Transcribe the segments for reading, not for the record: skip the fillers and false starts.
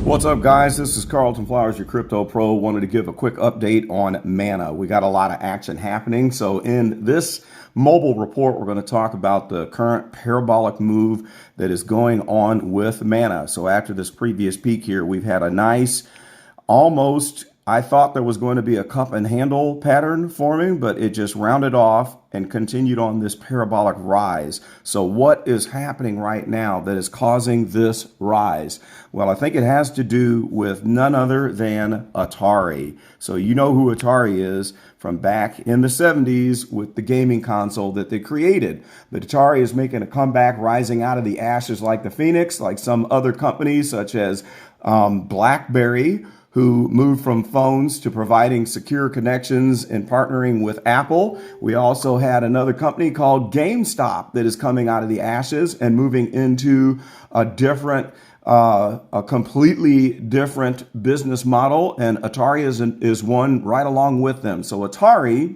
What's up, guys? This is Carlton Flowers, your crypto pro. Wanted to give a quick update on Mana. We got a lot of action happening. So in this mobile report, we're going to talk about the current parabolic move that is going on with Mana. So after this previous peak here, we've had a nice almost, I thought there was going to be a cup and handle pattern forming, but it just rounded off and continued on this parabolic rise. So what is happening right now that is causing this rise? Well, I think it has to do with none other than Atari. So you know who Atari is from back in the 70s with the gaming console that they created. But Atari is making a comeback, rising out of the ashes like the Phoenix, like some other companies such as BlackBerry, who moved from phones to providing secure connections and partnering with Apple. We also had another company called GameStop that is coming out of the ashes and moving into a completely different business model. And Atari is one right along with them. So Atari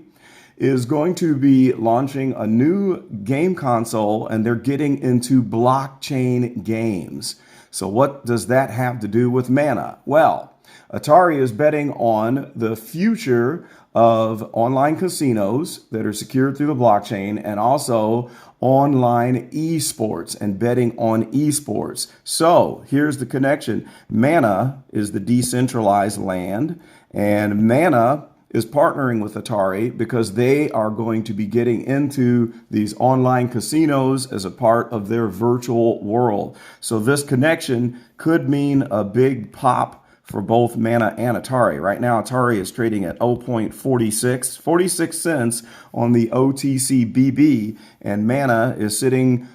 is going to be launching a new game console, and they're getting into blockchain games. So what does that have to do with Mana? Well, Atari is betting on the future of online casinos that are secured through the blockchain and also online esports and betting on esports. So here's the connection. Mana is the decentralized land, and Mana is partnering with Atari because they are going to be getting into these online casinos as a part of their virtual world. So this connection could mean a big pop for both Mana and Atari. Right now, Atari is trading at 46 cents on the OTCBB, and Mana is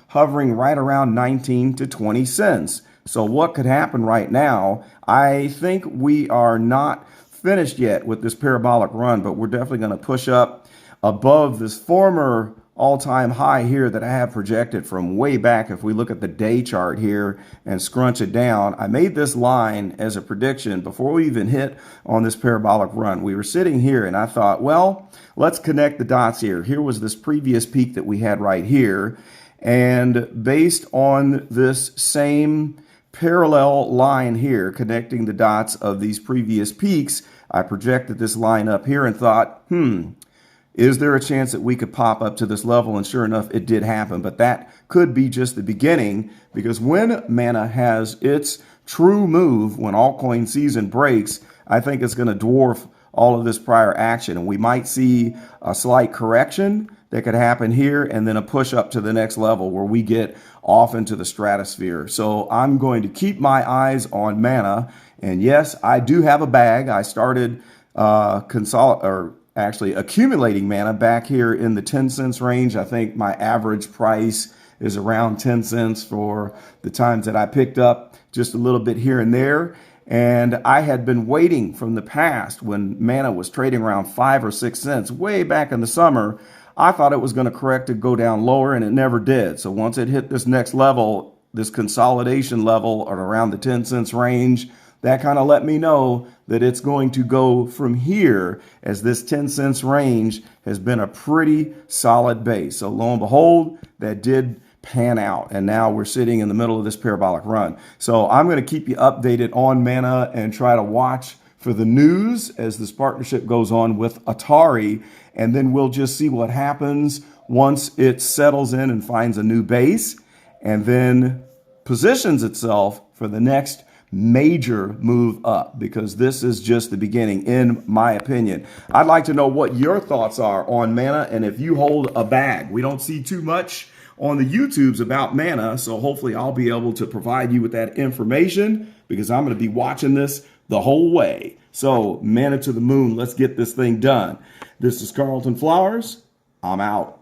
hovering right around 19 to 20 cents. So what could happen right now? I think we are not finished yet with this parabolic run, but we're definitely going to push up above this former all-time high here that I have projected from way back. If we look at the day chart here and scrunch it down, I made this line as a prediction before we even hit on this parabolic run. We were sitting here and I thought, well, let's connect the dots here. Here was this previous peak that we had right here. And based on this same parallel line here, connecting the dots of these previous peaks, I projected this line up here and thought, is there a chance that we could pop up to this level? And sure enough, it did happen. But that could be just the beginning, because when Mana has its true move, when altcoin season breaks, I think it's going to dwarf all of this prior action. And we might see a slight correction that could happen here and then a push up to the next level where we get off into the stratosphere. So I'm going to keep my eyes on Mana. And yes, I do have a bag. I started actually accumulating Mana back here in the 10 cents range. I think my average price is around 10 cents for the times that I picked up, just a little bit here and there. And I had been waiting from the past when Mana was trading around 5 or 6 cents way back in the summer. I thought it was going to correct to go down lower, and it never did. So once it hit this next level, this consolidation level at around the 10 cents range, that kind of let me know that it's going to go from here, as this 10 cents range has been a pretty solid base. So lo and behold, that did pan out. And now we're sitting in the middle of this parabolic run. So I'm going to keep you updated on Mana and try to watch for the news as this partnership goes on with Atari. And then we'll just see what happens once it settles in and finds a new base and then positions itself for the next major move up, because this is just the beginning, in my opinion. I'd like to know what your thoughts are on Mana, and if you hold a bag. We don't see too much on the YouTubes about Mana, so hopefully I'll be able to provide you with that information, because I'm going to be watching this the whole way. So Mana to the moon, let's get this thing done. This is Carlton Flowers. I'm out.